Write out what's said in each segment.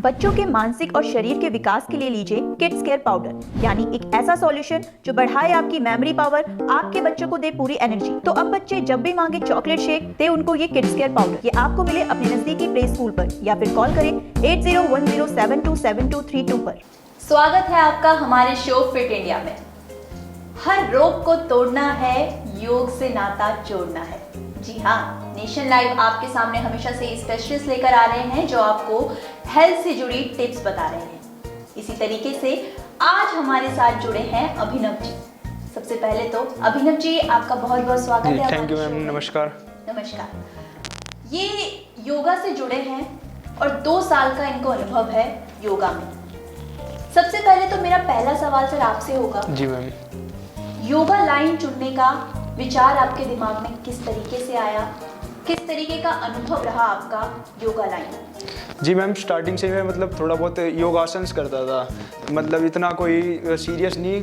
बच्चों के मानसिक और शरीर के विकास के लिए लीजिए किड्स केयर पाउडर, यानी एक ऐसा सॉल्यूशन जो बढ़ाए आपकी मेमोरी पावर, आपके बच्चों को दे पूरी एनर्जी। तो अब बच्चे जब भी मांगे चॉकलेट शेक, दे उनको ये किड्स केयर पाउडर। ये आपको मिले अपने नजदीकी प्ले स्कूल पर या फिर कॉल करें 8010727232 पर। स्वागत है आपका हमारे शो फिट इंडिया में। हर रोग को तोड़ना है, योग से नाता जोड़ना है। जी हाँ, नेशन लाइव आपके सामने हमेशा से स्पेशलिस्ट लेकर आ रहे हैं जो आपको हेल्थ से जुड़ी टिप्स बता रहे हैं। इसी तरीके से आज हमारे साथ जुड़े हैं अभिनव जी। सबसे पहले तो अभिनव जी, आपका बहुत बहुत स्वागत है। थैंक यू मैम, नमस्कार। नमस्कार। ये योगा से जुड़े हैं और 2 साल का इनको अनुभव है योगा में। सबसे पहले तो मेरा पहला सवाल सर आपसे होगा। जी मैम। योगा लाइन चुनने का विचार आपके दिमाग में किस तरीके से आया? किस तरीके का अनुभव रहा आपका योगा लाइन? जी मैम, स्टार्टिंग से मैं थोड़ा बहुत योगासन्स करता था, इतना कोई सीरियस नहीं।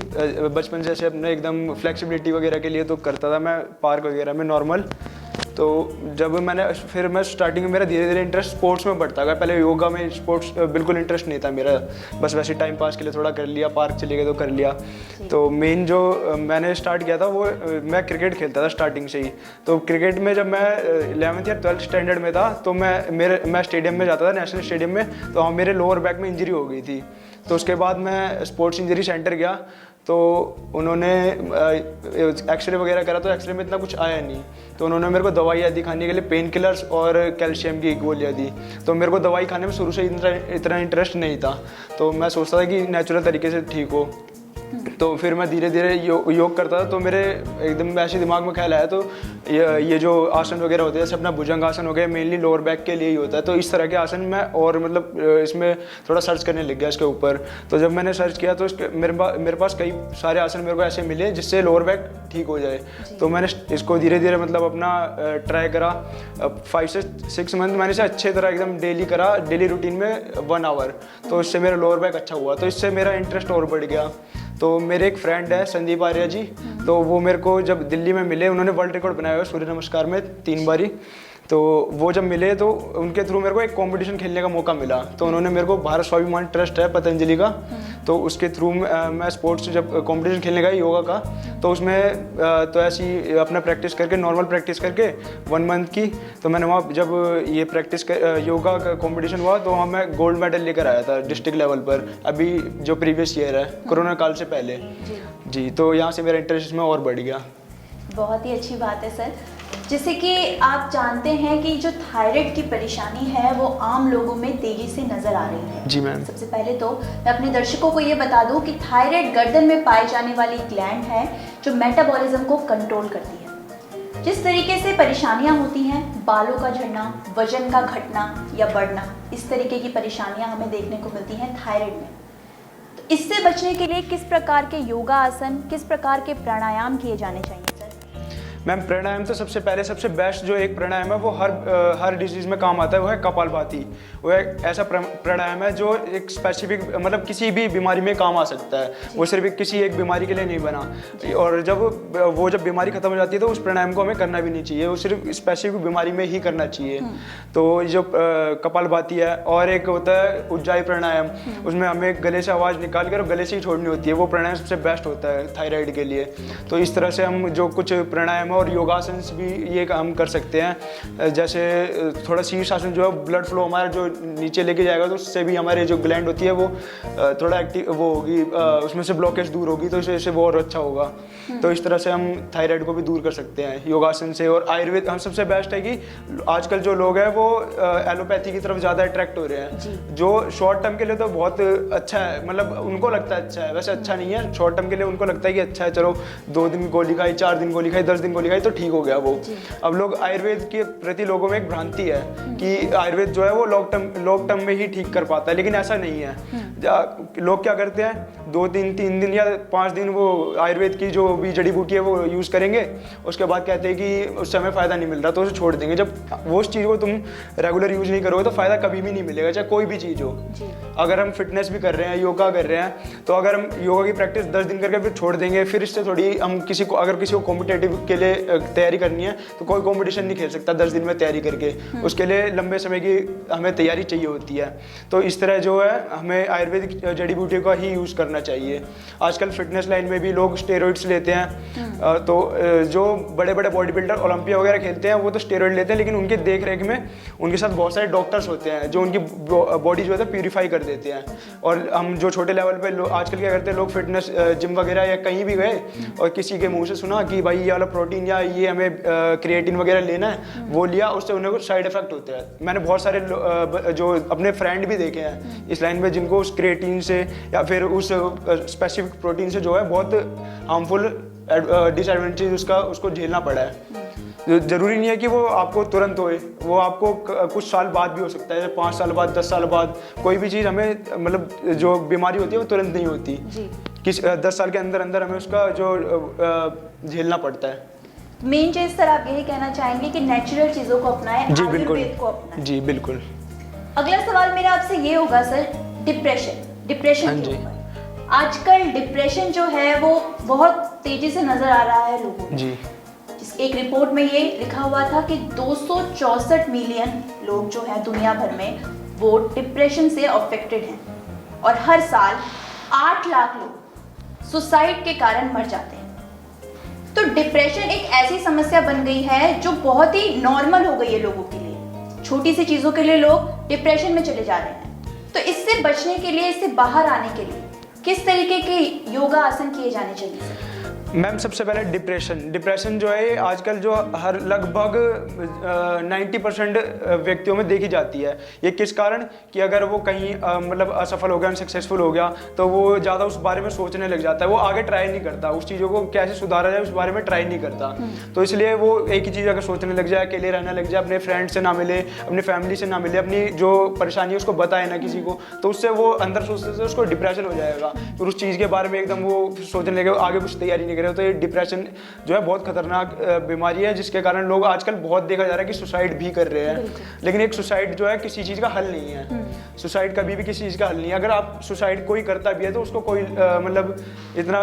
बचपन से अपने एकदम फ्लेक्सिबिलिटी वगैरह के लिए तो करता था मैं पार्क वगैरह में नॉर्मल। तो जब मैं स्टार्टिंग में मेरा धीरे धीरे इंटरेस्ट स्पोर्ट्स में बढ़ता गया। पहले योगा में स्पोर्ट्स बिल्कुल इंटरेस्ट नहीं था मेरा, बस वैसे टाइम पास के लिए थोड़ा कर लिया, पार्क चले गए तो कर लिया। तो मेन जो मैंने स्टार्ट किया था वो मैं क्रिकेट खेलता था स्टार्टिंग से ही। तो क्रिकेट में जब मैं 11th या 12th स्टैंडर्ड में था तो मैं स्टेडियम में जाता था, नेशनल स्टेडियम में। तो वहाँ मेरे लोअर बैक में इंजरी हो गई थी। तो उसके बाद मैं स्पोर्ट्स इंजरी सेंटर गया तो उन्होंने एक्सरे वगैरह करा, तो एक्सरे में इतना कुछ आया नहीं। तो उन्होंने मेरे को दवाइयाँ दी खाने के लिए, पेन किलर्स और कैल्शियम की गोलियाँ दी। तो मेरे को दवाई खाने में शुरू से इतना इंटरेस्ट नहीं था। तो मैं सोचता था कि नेचुरल तरीके से ठीक हो। तो फिर मैं धीरे धीरे योग करता था। तो मेरे एकदम ऐसे दिमाग में ख्याल आया, तो ये जो आसन वगैरह होते हैं जैसे अपना भुजंग आसन हो गया, मेनली लोअर बैक के लिए ही होता है। तो इस तरह के आसन मैं और इसमें थोड़ा सर्च करने लग गया इसके ऊपर। तो जब मैंने सर्च किया तो मेरे पास कई सारे आसन मेरे को ऐसे मिले जिससे लोअर बैक ठीक हो जाए। तो मैंने इसको धीरे धीरे अपना ट्राई करा। 5 से 6 मंथ मैंने इसे अच्छे तरह एकदम डेली करा, डेली रूटीन में 1 आवर। तो इससे मेरा लोअर बैक अच्छा हुआ। तो इससे मेरा इंटरेस्ट और बढ़ गया। तो मेरे एक फ्रेंड है संदीप आर्या जी, तो वो मेरे को जब दिल्ली में मिले, उन्होंने वर्ल्ड रिकॉर्ड बनाया हुआ सूर्य नमस्कार में 3 बारी। तो वो जब मिले तो उनके थ्रू मेरे को एक कंपटीशन खेलने का मौका मिला। तो उन्होंने मेरे को भारत स्वाभिमान ट्रस्ट है पतंजलि का, तो उसके थ्रू मैं स्पोर्ट्स जब कंपटीशन खेलने गया योगा का, तो उसमें तो ऐसी अपना प्रैक्टिस करके, नॉर्मल प्रैक्टिस करके 1 मंथ की। तो मैंने वहाँ जब ये योगा का कंपटीशन हुआ तो वहाँ मैं गोल्ड मेडल लेकर आया था डिस्ट्रिक्ट लेवल पर, अभी जो प्रीवियस ईयर है, कोरोना काल से पहले। जी, तो यहाँ से मेरा इंटरेस्ट इसमें और बढ़ गया। बहुत ही अच्छी बात है सर। जैसे कि आप जानते हैं कि जो थायराइड की परेशानी है वो आम लोगों में तेजी से नजर आ रही है। जी मैम। सबसे पहले तो मैं अपने दर्शकों को ये बता दूं कि थायराइड गर्दन में पाई जाने वाली ग्लैंड है जो मेटाबॉलिज्म को कंट्रोल करती है। जिस तरीके से परेशानियां होती हैं, बालों का झड़ना, वजन का घटना या बढ़ना, इस तरीके की परेशानियां हमें देखने को मिलती हैं थायराइड में। तो इससे बचने के लिए किस प्रकार के योगा आसन, किस प्रकार के प्राणायाम किए जाने चाहिए? मैम, प्राणायाम तो सबसे बेस्ट जो एक प्राणायाम है वो हर डिजीज़ में काम आता है, वो है कपालभाति। वो एक ऐसा प्राणायाम है जो एक स्पेसिफिक किसी भी बीमारी में काम आ सकता है। वो सिर्फ किसी एक बीमारी के लिए नहीं बना। और जब बीमारी खत्म हो जाती है तो उस प्राणायाम को हमें करना भी नहीं चाहिए, वो सिर्फ स्पेसिफिक बीमारी में ही करना चाहिए। तो जो कपालभाति है, और एक होता है उज्जाई प्राणायाम, उसमें हमें गले से आवाज़ निकाल कर गले से ही छोड़नी होती है। वो प्राणायाम सबसे बेस्ट होता है थायराइड के लिए। तो इस तरह से हम जो कुछ प्राणायाम और योगासन भी ये काम कर सकते हैं। जैसे थोड़ा शीर्षासन जो है, ब्लड फ्लो हमारा जो नीचे लेके जाएगा, तो उससे भी हमारे जो ग्लैंड होती है वो थोड़ा एक्टिव वो होगी, उसमें से ब्लॉकेज दूर होगी, तो इससे वो और अच्छा होगा। तो इस तरह से हम थायराइड को भी दूर कर सकते हैं योगासन से। और आयुर्वेद हम सबसे बेस्ट है कि आजकल जो लोग हैं वो एलोपैथी की तरफ ज़्यादा अट्रैक्ट हो रहे हैं, जो शॉर्ट टर्म के लिए तो बहुत अच्छा है, उनको लगता है अच्छा है, वैसे अच्छा नहीं है। शॉर्ट टर्म के लिए उनको लगता है कि अच्छा है, चलो 2 दिन गोली खाई, 4 दिन गोली खाई, 10 दिन गोली खाई तो ठीक हो गया वो। अब लोग आयुर्वेद के प्रति लोगों में एक भ्रांति है कि आयुर्वेद जो है वो लॉन्ग टर्म में ही ठीक कर पाता है, लेकिन ऐसा नहीं है। लोग क्या करते हैं, 2-3 दिन या 5 दिन वो आयुर्वेद की जो भी जड़ी बूटी है वो यूज़ करेंगे, उसके बाद कहते हैं कि उससे हमें फ़ायदा नहीं मिल रहा, तो उसे छोड़ देंगे। जब वो उस चीज़ को तुम रेगुलर यूज़ नहीं करोगे तो फ़ायदा कभी भी नहीं मिलेगा, चाहे कोई भी चीज़ हो। अगर हम फिटनेस भी कर रहे हैं, योगा कर रहे हैं, तो अगर हम योगा की प्रैक्टिस 10 दिन करके फिर छोड़ देंगे, फिर इससे थोड़ी हम किसी को कॉम्पिटेटिव के लिए तैयारी करनी है तो कोई कंपटीशन नहीं खेल सकता 10 दिन में तैयारी करके, उसके लिए लंबे समय की हमें तैयारी चाहिए होती है। तो इस तरह जो है हमें आयुर्वेदिक जड़ी बूटियों का ही यूज़ करना चाहिए। आजकल फिटनेस लाइन में भी लोग स्टेरॉइड्स लेते हैं, तो जो बड़े बड़े बॉडी बिल्डर ओलंपिया वगैरह खेलते हैं वो तो स्टेरॉइड लेते हैं, लेकिन उनके देख रेख में उनके साथ बहुत सारे डॉक्टर्स होते हैं जो उनकी बॉडी जो है प्यूरीफाई कर देते हैं। और हम जो छोटे लेवल पे आजकल क्या करते हैं, लोग फिटनेस जिम वगैरह या कहीं भी गए और किसी के मुंह से सुना कि भाई ये वाला प्रोटीन या ये हमें क्रिएटिन वगैरह लेना है, वो लिया, उससे उन्हें कुछ साइड इफेक्ट होते हैं। मैंने बहुत सारे जो अपने फ्रेंड भी देखे हैं इस लाइन में जिनको उस क्रिएटिन से या फिर उस स्पेसिफिक प्रोटीन से जो है बहुत हार्मफुल डिसएडवांटेज उसको झेलना पड़ा है। जरूरी नहीं है कि वो आपको तुरंत होए, वो आपको कुछ साल बाद भी हो सकता है, 5 साल बाद, 10 साल बाद। कोई भी चीज़ हमें मतलब जो बीमारी होती है वो तुरंत नहीं होती, 10 साल के अंदर अंदर हमें उसका जो झेलना पड़ता है। मेन चीज सर आप यही कहना चाहेंगे कि नेचुरल चीजों को अपनाएं, जी बिल्कुल, आयुर्वेद को अपनाएं। जी बिल्कुल। अगला सवाल मेरा आपसे ये होगा सर, डिप्रेशन हाँ के जी। ऊपर। आजकल डिप्रेशन जो है वो बहुत तेजी से नजर आ रहा है लोगों को। जी। एक रिपोर्ट में ये लिखा हुआ था कि 264 मिलियन लोग जो हैं दुनिया भर में वो डिप्रेशन से अफेक्टेड हैं और हर साल 8 लाख लोग सुसाइड के कारण मर जाते हैं। तो डिप्रेशन एक ऐसी समस्या बन गई है जो बहुत ही नॉर्मल हो गई है लोगों के लिए। छोटी सी चीजों के लिए लोग डिप्रेशन में चले जा रहे हैं। तो इससे बचने के लिए, इससे बाहर आने के लिए किस तरीके के योगा आसन किए जाने चाहिए? मैम सबसे पहले डिप्रेशन जो है आजकल जो हर लगभग 90% व्यक्तियों में देखी जाती है। ये किस कारण कि अगर वो कहीं मतलब असफल हो गया, अनसक्सेसफुल हो गया, तो वो ज़्यादा उस बारे में सोचने लग जाता है, वो आगे ट्राई नहीं करता, उस चीज़ों को कैसे सुधारा जाए उस बारे में ट्राई नहीं करता। तो इसलिए वो एक ही चीज़ अगर सोचने लग जाए, अकेले रहने लग जाए, अपने फ्रेंड से ना मिले, अपनी फैमिली से ना मिले, अपनी जो परेशानी है उसको बताए ना किसी को, तो उससे वो अंदर सोचते उसको डिप्रेशन हो जाएगा। फिर उस चीज़ के बारे में एकदम वो सोचने लगे, आगे कुछ तैयारी नहीं करे। तो ये डिप्रेशन जो है बहुत खतरनाक बीमारी है, जिसके कारण लोग आजकल बहुत देखा जा रहा है कि सुसाइड भी कर रहे हैं। लेकिन एक सुसाइड जो है किसी चीज़ का हल नहीं है। सुसाइड कभी भी किसी चीज़ का हल नहीं है। अगर आप सुसाइड कोई करता भी है तो उसको कोई मतलब इतना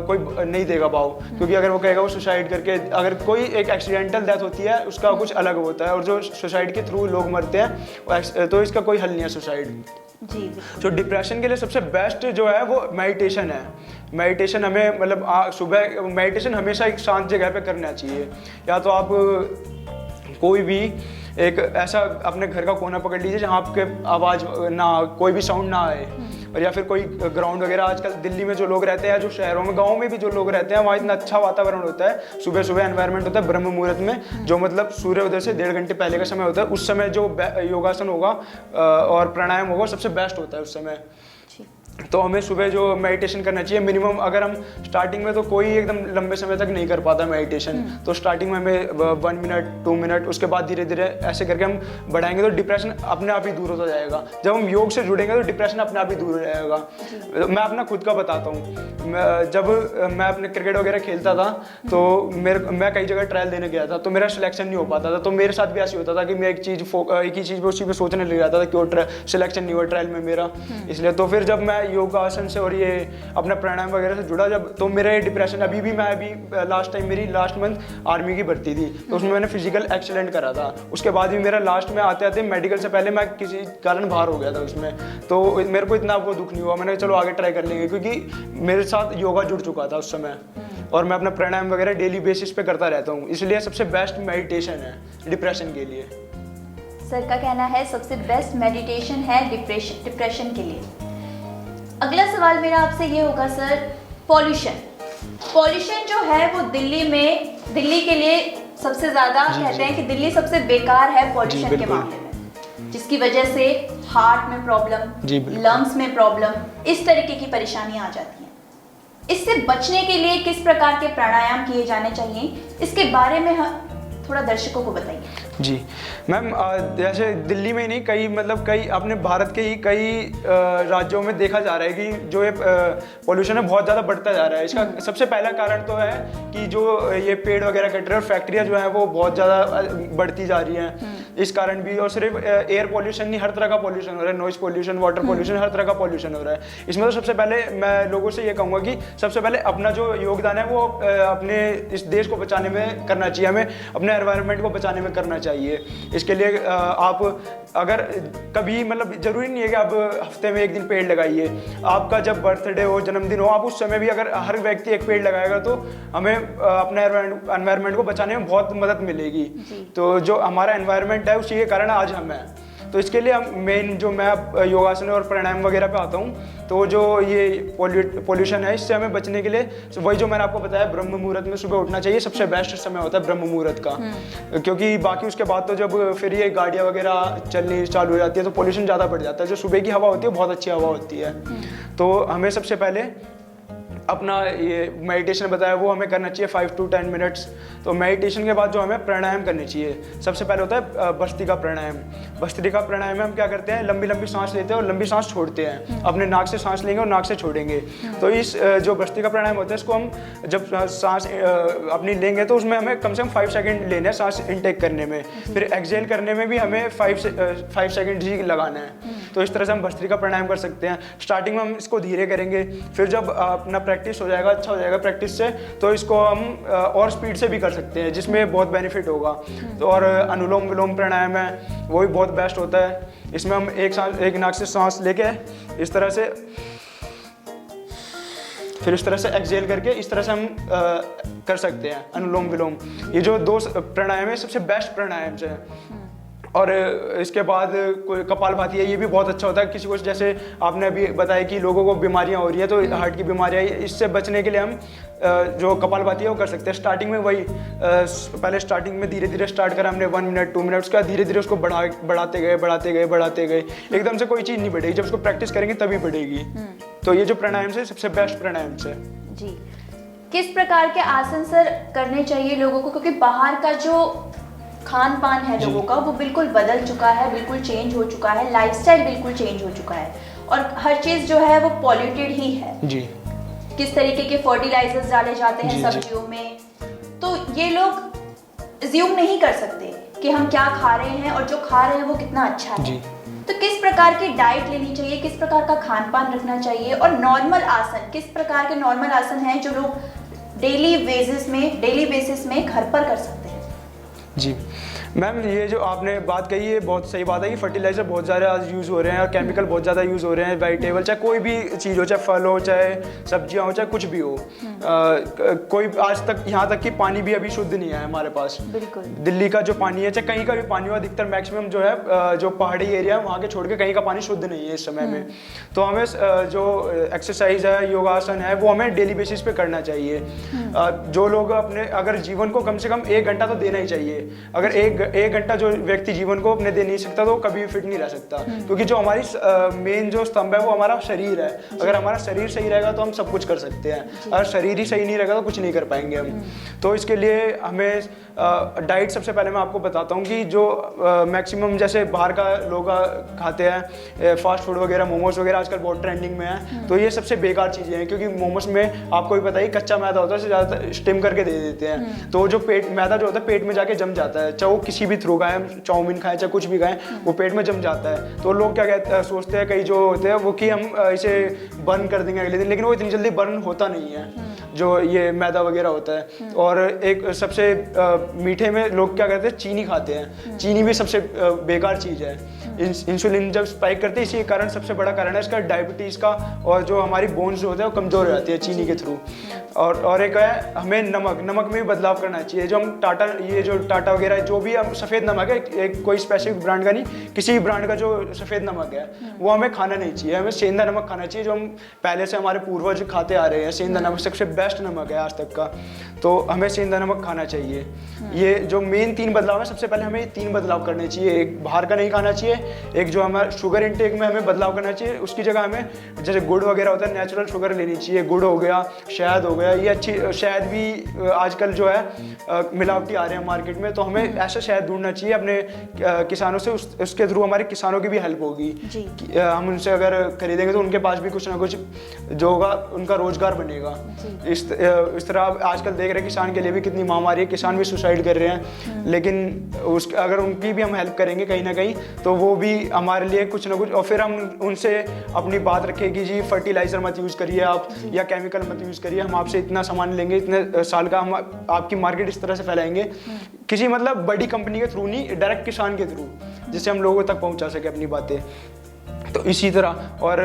कोई नहीं देगा भाव, क्योंकि अगर वो कहेगा वो सुसाइड करके, अगर कोई एक एक्सीडेंटल डेथ होती है उसका कुछ अलग होता है, और जो सुसाइड के थ्रू लोग मरते हैं तो इसका कोई हल नहीं है सुसाइड। जी। तो डिप्रेशन के लिए सबसे बेस्ट जो है वो मेडिटेशन है। मेडिटेशन हमें मतलब सुबह मेडिटेशन हमेशा एक शांत जगह पे करना चाहिए। या तो आप कोई भी एक ऐसा अपने घर का कोना पकड़ लीजिए जहाँ आपके आवाज़ ना, कोई भी साउंड ना आए, और या फिर कोई ग्राउंड वगैरह। आजकल दिल्ली में जो लोग रहते हैं, जो शहरों में, गाँव में भी जो लोग रहते हैं, वहाँ इतना अच्छा वातावरण होता है। सुबह सुबह एनवायरनमेंट होता है ब्रह्म मुहूर्त में, जो मतलब सूर्योदय से 1.5 घंटे पहले का समय होता है। उस समय जो योगासन होगा और प्राणायाम होगा सबसे बेस्ट होता है उस समय। तो हमें सुबह जो मेडिटेशन करना चाहिए मिनिमम, अगर हम स्टार्टिंग में तो कोई एकदम लंबे समय तक नहीं कर पाता मेडिटेशन, तो स्टार्टिंग में हमें 1 मिनट 2 मिनट, उसके बाद धीरे धीरे ऐसे करके हम बढ़ाएंगे तो डिप्रेशन अपने आप ही दूर होता जाएगा। जब हम योग से जुड़ेंगे तो डिप्रेशन अपने आप ही दूर हो जाएगा। मैं अपना खुद का बताता हूँ, जब मैं अपने क्रिकेट वगैरह खेलता था तो मैं कई जगह ट्रायल देने गया था, तो मेरा सिलेक्शन नहीं हो पाता था। तो मेरे साथ भी ऐसे होता था कि मैं एक ही चीज़ पर उसी पर सोचने लग जाता था, क्यों सिलेक्शन नहीं हुआ ट्रायल में मेरा, इसलिए। तो फिर जब मैं योगासन से और ये अपना प्राणायाम वगैरह से जुड़ा, जब तो मेरा ये डिप्रेशन मैं अभी लास्ट टाइम मेरी लास्ट मंथ आर्मी की भर्ती थी, तो उसमें मैंने फिजिकल एक्सीलेंट करा था। उसके बाद भी मेरा लास्ट में आते आते मेडिकल से पहले मैं किसी कारण बाहर हो गया था उसमें, तो मेरे को इतना वो दुख नहीं हुआ। मैंने चलो आगे ट्राई कर लेंगे, क्योंकि मेरे साथ योगा जुड़ चुका था उस समय, और मैं अपना प्राणायाम वगैरह डेली बेसिस पे करता रहता हूँ। इसलिए सबसे बेस्ट मेडिटेशन है डिप्रेशन के लिए। सर का कहना है सबसे बेस्ट मेडिटेशन है डिप्रेशन के लिए। अगला सवाल मेरा आपसे ये होगा सर, पॉल्यूशन जो है वो दिल्ली के लिए सबसे ज़्यादा कहते हैं कि दिल्ली सबसे बेकार है पॉल्यूशन के मामले में, जिसकी वजह से हार्ट में प्रॉब्लम, लंग्स में प्रॉब्लम, इस तरीके की परेशानियां आ जाती हैं। इससे बचने के लिए किस प्रकार के प्राणायाम किए जाने चाहिए, इसके बारे में थोड़ा दर्शकों को बताइए। जी मैम, जैसे दिल्ली में ही नहीं, कई अपने भारत के ही कई राज्यों में देखा जा रहा है कि जो ये पोल्यूशन है बहुत ज़्यादा बढ़ता जा रहा है। इसका सबसे पहला कारण तो है कि जो ये पेड़ वगैरह कट रहे हैं और फैक्ट्रियाँ जो हैं वो बहुत ज़्यादा बढ़ती जा रही हैं, इस कारण भी। और सिर्फ एयर पोल्यूशन नहीं, हर तरह का पोल्यूशन हो रहा है, नॉइज पोल्यूशन, वाटर पोल्यूशन, हर तरह का पोल्यूशन हो रहा है। इसमें तो सबसे पहले मैं लोगों से ये कहूँगा कि सबसे पहले अपना जो योगदान है वो अपने इस देश को बचाने में करना चाहिए, हमें अपने एनवायरनमेंट को बचाने में करना चाहिए। इसके लिए आप अगर कभी ज़रूरी नहीं है कि आप हफ्ते में एक दिन पेड़ लगाइए, आपका जब बर्थडे हो, जन्मदिन हो, आप उस समय भी अगर हर व्यक्ति एक पेड़ लगाएगा तो हमें अपने एनवायरनमेंट को बचाने में बहुत मदद मिलेगी। तो जो हमारा एनवायरनमेंट है उसी के कारण आज हम हैं। तो इसके लिए हम मेन जो मैं योगासन और प्राणायाम वगैरह पे आता हूँ, तो जो ये पोल्यूशन है इससे हमें बचने के लिए वही जो मैंने आपको बताया, ब्रह्म मुहूर्त में सुबह उठना चाहिए। सबसे बेस्ट समय होता है ब्रह्म मुहूर्त का, क्योंकि बाकी उसके बाद तो जब फिर ये गाड़ियाँ वगैरह चलनी चालू हो जाती है तो पोल्यूशन ज़्यादा बढ़ जाता है। जो सुबह की हवा होती है बहुत अच्छी हवा होती है। तो हमें सबसे पहले अपना ये मेडिटेशन बताया वो हमें करना चाहिए 5 to 10 मिनट्स। तो मेडिटेशन के बाद जो हमें प्राणायाम करनी चाहिए, सबसे पहले होता है भस्त्रिका प्राणायाम। भस्त्रिका प्राणायाम में हम क्या करते हैं, लंबी लंबी सांस लेते हैं और लंबी सांस छोड़ते हैं। अपने नाक से सांस लेंगे और नाक से छोड़ेंगे। तो इस जो भस्त्रिका प्राणायाम होता है इसको हम जब सांस अपनी लेंगे तो उसमें हमें कम से कम 5 सेकेंड लेने हैं सांस इनटेक करने में, फिर एक्सहेल करने में भी हमें 5 सेकेंड ही लगाना है। तो इस तरह से हम भस्त्रिका प्राणायाम कर सकते हैं। स्टार्टिंग में हम इसको धीरे करेंगे, फिर जब अपना प्रैक्टिस हो जाएगा, अच्छा हो जाएगा प्रैक्टिस से, तो इसको हम और स्पीड से भी कर सकते हैं, जिसमें बहुत बेनिफिट होगा। तो और अनुलोम विलोम प्राणायाम है वो भी बहुत बेस्ट होता है। इसमें हम एक नाक से सांस लेके इस तरह से, फिर इस तरह से एक्सहेल करके इस तरह से हम कर सकते हैं अनुलोम विलोम। ये जो 2 प्राणायाम है सबसे बेस्ट प्राणायाम से। और इसके बाद कोई कपालभाति है, ये भी बहुत अच्छा होता है। किसी को जैसे आपने अभी बताया कि लोगों को बीमारियां हो रही हैं, तो हार्ट की बीमारियां, इससे बचने के लिए हम जो कपालभाति है वो कर सकते हैं। स्टार्टिंग में वही पहले स्टार्टिंग में धीरे धीरे स्टार्ट करा हमने 1 मिनट 2 मिनट, उसके बाद धीरे धीरे उसको बढ़ाते गए। एकदम से कोई चीज़ नहीं बढ़ेगी, जब उसको प्रैक्टिस करेंगे तभी बढ़ेगी। तो ये जो प्राणायाम से सबसे बेस्ट प्राणायाम से। जी, किस प्रकार के आसन सर करने चाहिए लोगों को, क्योंकि बाहर का जो खान पान है लोगों का वो बिल्कुल बदल चुका है, बिल्कुल चेंज हो चुका है, लाइफस्टाइल बिल्कुल चेंज हो चुका है और हर चीज जो है वो पॉल्यूटेड ही है। जी, किस तरीके के फर्टिलाइजर्स डाले जाते हैं सब्जियों में, तो ये लोग अज्यूम नहीं कर सकते कि हम क्या खा रहे हैं और जो खा रहे हैं वो कितना अच्छा है। तो किस प्रकार की डाइट लेनी चाहिए, किस प्रकार का खान पान रखना चाहिए, और नॉर्मल आसन, किस प्रकार के नॉर्मल आसन हैं जो लोग डेली बेसिस में घर पर कर सकते हैं? जी मैम, ये जो आपने बात कही है बहुत सही बात है कि फर्टिलाइज़र बहुत ज़्यादा आज यूज़ हो रहे हैं और केमिकल बहुत ज़्यादा यूज़ हो रहे हैं। वेजिटेबल चाहे कोई भी चीज़ हो, चाहे फल हो, चाहे सब्जियां हो, चाहे कुछ भी हो, कोई आज तक यहाँ तक कि पानी भी अभी शुद्ध नहीं है हमारे पास। बिल्कुल। दिल्ली का जो पानी है, चाहे कहीं का भी पानी हो, अधिकतर मैक्सिमम जो है जो पहाड़ी एरिया है वहाँ के छोड़ के कहीं का पानी शुद्ध नहीं है इस समय में। तो हमें जो एक्सरसाइज है, योगासन है, वो हमें डेली बेसिस पे करना चाहिए। जो लोग अपने अगर जीवन को कम से कम 1 घंटा तो देना ही चाहिए। अगर एक घंटा जो व्यक्ति जीवन को अपने दे नहीं सकता तो कभी भी फिट नहीं रह सकता, क्योंकि जो हमारी मेन जो स्तंभ है वो हमारा शरीर है। अगर हमारा शरीर सही रहेगा तो हम सब कुछ कर सकते हैं, अगर शरीर ही सही नहीं रहेगा तो कुछ नहीं कर पाएंगे हम। तो इसके लिए हमें डाइट सबसे पहले मैं आपको बताता हूँ कि जो मैक्सिमम जैसे बाहर का लोग खाते हैं फास्ट फूड वगैरह, मोमोज वगैरह आजकल बहुत ट्रेंडिंग में है। तो ये सबसे बेकार चीज़ें हैं, क्योंकि मोमोज में आपको भी पता ही कच्चा मैदा होता है, ज़्यादातर स्टिम करके दे देते हैं। तो जो मैदा जो होता है पेट में जाके जम जाता है, चाहे वो किसी भी थ्रू खाएं, चाउमीन खाएं, चाहे कुछ भी खाएं, वो पेट में जम जाता है। तो लोग क्या सोचते हैं कई जो होते हैं वो कि हम इसे बर्न कर देंगे अगले दिन, लेकिन वो इतनी जल्दी बर्न होता नहीं है जो ये मैदा वगैरह होता है। और एक सबसे मीठे में लोग क्या करते हैं, चीनी खाते हैं। चीनी भी सबसे बेकार चीज़ है। इंसुलिन जब स्पाइक करते हैं, इसी कारण सबसे बड़ा कारण है इसका डायबिटीज़ का, और जो हमारी बोन्स जो होते हैं वो कमज़ोर हो जाती है चीनी के थ्रू। और एक है हमें नमक में भी बदलाव करना चाहिए। जो हम टाटा वगैरह जो भी हम सफ़ेद नमक है, एक कोई स्पेसिफिक ब्रांड का नहीं, किसी भी ब्रांड का जो सफ़ेद नमक है वो हमें खाना नहीं चाहिए। हमें सेंधा नमक खाना चाहिए, जो हम पहले से हमारे पूर्वज खाते आ रहे हैं। सेंधा नमक सबसे बेस्ट नमक है आज तक का, तो हमें सेंधा नमक खाना चाहिए। ये जो मेन 3 बदलाव है, सबसे पहले हमें 3 बदलाव करने चाहिए। एक, बाहर का नहीं खाना चाहिए, एक जो हमारा शुगर इंटेक में हमें बदलाव करना चाहिए, उसकी जगह हमें जैसे गुड़ वगैरह होता है नेचुरल शुगर लेनी चाहिए। गुड़ हो गया, शहद हो गया, ये अच्छी शहद भी आजकल जो है मिलावटी आ रहे हैं मार्केट में, तो हमें ऐसा शहद ढूंढना चाहिए अपने किसानों से, उसके थ्रू हमारे किसानों की भी हेल्प होगी। हम उनसे अगर खरीदेंगे तो उनके पास भी कुछ ना कुछ जो होगा, उनका रोजगार बनेगा। इस तरह आजकल देख रहे हैं किसान के लिए भी कितनी महामारी है, किसान भी सुसाइड कर रहे हैं, लेकिन अगर उनकी भी हम हेल्प करेंगे कहीं ना कहीं तो वो भी हमारे लिए कुछ ना कुछ, और फिर हम उनसे अपनी बात रखें कि जी फर्टिलाइजर मत यूज़ करिए आप, या केमिकल मत यूज़ करिए, हम आपसे इतना सामान लेंगे, इतने साल का हम आपकी मार्केट इस तरह से फैलाएंगे, किसी मतलब बड़ी कंपनी के थ्रू नहीं, डायरेक्ट किसान के थ्रू, जिससे हम लोगों तक पहुंचा सके अपनी बातें। तो इसी तरह, और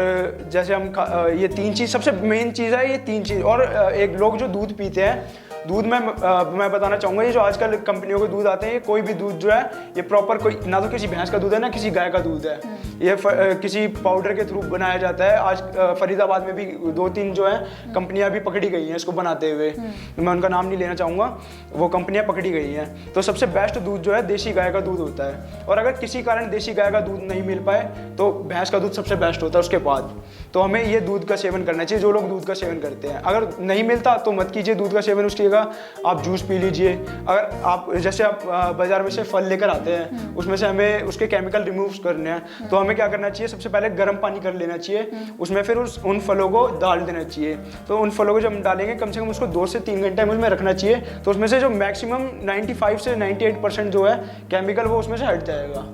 जैसे हम ये 3 चीज़ सबसे मेन चीज़ है, ये 3 चीज़। और एक लोग जो दूध पीते हैं, दूध में मैं बताना चाहूँगा, ये जो आजकल कंपनियों के दूध आते हैं, ये कोई भी दूध जो है ये प्रॉपर कोई ना तो किसी भैंस का दूध है ना किसी गाय का दूध है, ये किसी पाउडर के थ्रू बनाया जाता है। आज फरीदाबाद में भी 2-3 जो है कंपनियां भी पकड़ी गई हैं इसको बनाते हुए, मैं उनका नाम नहीं लेना चाहूँगा, वो कंपनियां पकड़ी गई हैं। तो सबसे बेस्ट दूध जो है देसी गाय का दूध होता है, और अगर किसी कारण देसी गाय का दूध नहीं मिल पाए तो भैंस का दूध सबसे बेस्ट होता है उसके बाद। तो हमें ये दूध का सेवन करना चाहिए, जो लोग दूध का सेवन करते हैं। अगर नहीं मिलता तो मत कीजिए दूध का सेवन, उसकी आप जूस पी लीजिए। अगर आप जैसे आप बाजार में से फल लेकर आते हैं, उसमें से हमें उसके केमिकल रिमूव करने हैं, तो हमें क्या करना चाहिए, सबसे पहले गर्म पानी कर लेना चाहिए, उसमें फिर उन फलों को डाल देना चाहिए। तो उन फलों को जब हम डालेंगे कम से कम उसको 2 से 3 घंटे उसमें रखना चाहिए, तो उसमें से जो मैक्सिमम 95 से 98% जो है केमिकल वो उसमें से हट जाएगा।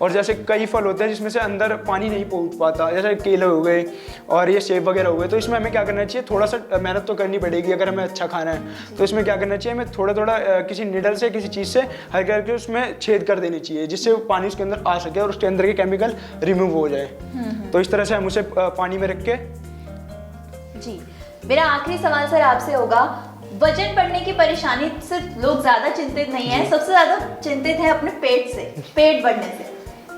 और जैसे कई फल होते हैं जिसमें से अंदर पानी नहीं पहुंच पाता, जैसे केले हो गए और ये सेब वगैरह हो गए, तो इसमें हमें क्या करना चाहिए, थोड़ा सा मेहनत तो करनी पड़ेगी अगर हमें अच्छा खाना है। तो इसमें क्या करना चाहिए, हमें थोड़ा थोड़ा किसी निडल से किसी चीज़ से हल्के हल्के उसमें छेद कर देनी चाहिए, जिससे वो पानी उसके अंदर आ सके और उसके अंदर के केमिकल रिमूव हो जाए। तो इस तरह से हम उसे पानी में रख के। जी, मेरा आखिरी सवाल सर आपसे होगा, वजन बढ़ने की परेशानी से लोग ज्यादा चिंतित नहीं है, सबसे ज्यादा चिंतित है अपने पेट से, पेट बढ़ने से।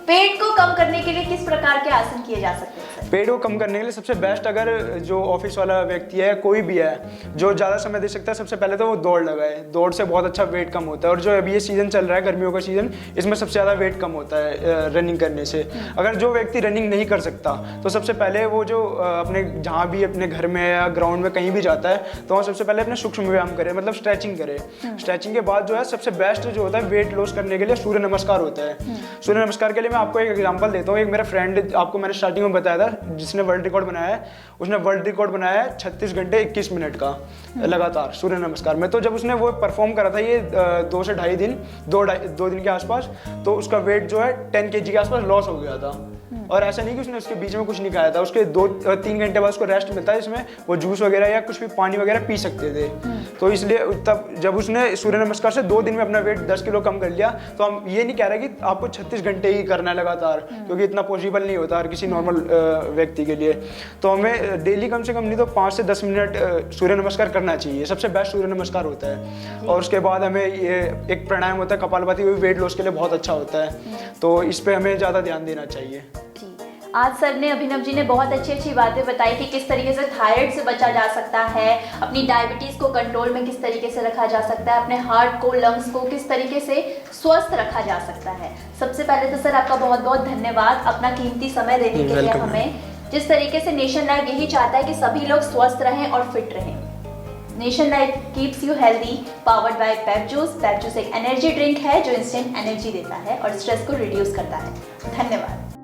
पेट को कम करने के लिए किस प्रकार के आसन किए जा सकते हैं सर? पेट को कम करने के लिए सबसे बेस्ट, अगर जो ऑफिस वाला व्यक्ति है, कोई भी है जो ज़्यादा समय दे सकता है, सबसे पहले तो वो दौड़ लगाए। दौड़ से बहुत अच्छा वेट कम होता है, और जो अभी ये सीज़न चल रहा है गर्मियों का सीज़न, इसमें सबसे ज़्यादा वेट कम होता है रनिंग करने से। अगर जो व्यक्ति रनिंग नहीं कर सकता तो सबसे पहले वो जो अपने जहाँ भी अपने घर में या ग्राउंड में कहीं भी जाता है, तो वहाँ सबसे पहले अपने सूक्ष्म व्यायाम करे, मतलब स्ट्रेचिंग करे। स्ट्रेचिंग के बाद जो है सबसे बेस्ट जो होता है वेट लॉस करने के लिए सूर्य नमस्कार होता है। सूर्य नमस्कार के लिए मैं आपको एक एग्जांपल देता हूँ। एक मेरा फ्रेंड, आपको मैंने स्टार्टिंग में बताया था, जिसने वर्ल्ड रिकॉर्ड बनाया है, उसने वर्ल्ड रिकॉर्ड बनाया है 36 घंटे 21 मिनट का लगातार सूर्य नमस्कार में। तो जब उसने वो परफॉर्म करा था ये 2 से ढाई दिन, 2 दिन के आसपास, तो उसका वेट जो है 10 kg के आसपास लॉस हो गया था। और ऐसा नहीं कि उसने उसके बीच में कुछ नहीं खाया था, उसके 2-3 घंटे बाद उसको रेस्ट मिलता है, इसमें वो जूस वगैरह या कुछ भी पानी वगैरह पी सकते थे। तो इसलिए तब जब उसने सूर्य नमस्कार से 2 दिन में अपना वेट 10 किलो कम कर लिया, तो हम ये नहीं कह रहे कि आपको 36 घंटे ही करना है लगातार, क्योंकि इतना पॉसिबल नहीं होता हर किसी नॉर्मल व्यक्ति के लिए। तो हमें डेली कम से कम नहीं तो 5 से 10 मिनट सूर्य नमस्कार करना चाहिए, सबसे बेस्ट सूर्य नमस्कार होता है। और उसके बाद हमें ये एक प्राणायाम होता है कपालभाति, वो भी वेट लॉस के लिए बहुत अच्छा होता है, तो इस पर हमें ज़्यादा ध्यान देना चाहिए। आज सर ने, अभिनव जी ने बहुत अच्छी अच्छी बातें बताई कि किस तरीके से थायराइड से बचा जा सकता है, अपनी डायबिटीज़ को कंट्रोल में किस तरीके से रखा जा सकता है, अपने हार्ट को, लंग्स को किस तरीके से स्वस्थ रखा जा सकता है। सबसे पहले तो सर आपका बहुत बहुत धन्यवाद अपना कीमती समय देने के लिए हमें। जिस तरीके से नेशन लाइफ यही चाहता है कि सभी लोग स्वस्थ रहें और फिट रहें। Nation life keeps you healthy, powered by Pepjuice. Pepjuice एक एनर्जी ड्रिंक है जो इंस्टेंट एनर्जी देता है और स्ट्रेस को रिड्यूस करता है। धन्यवाद।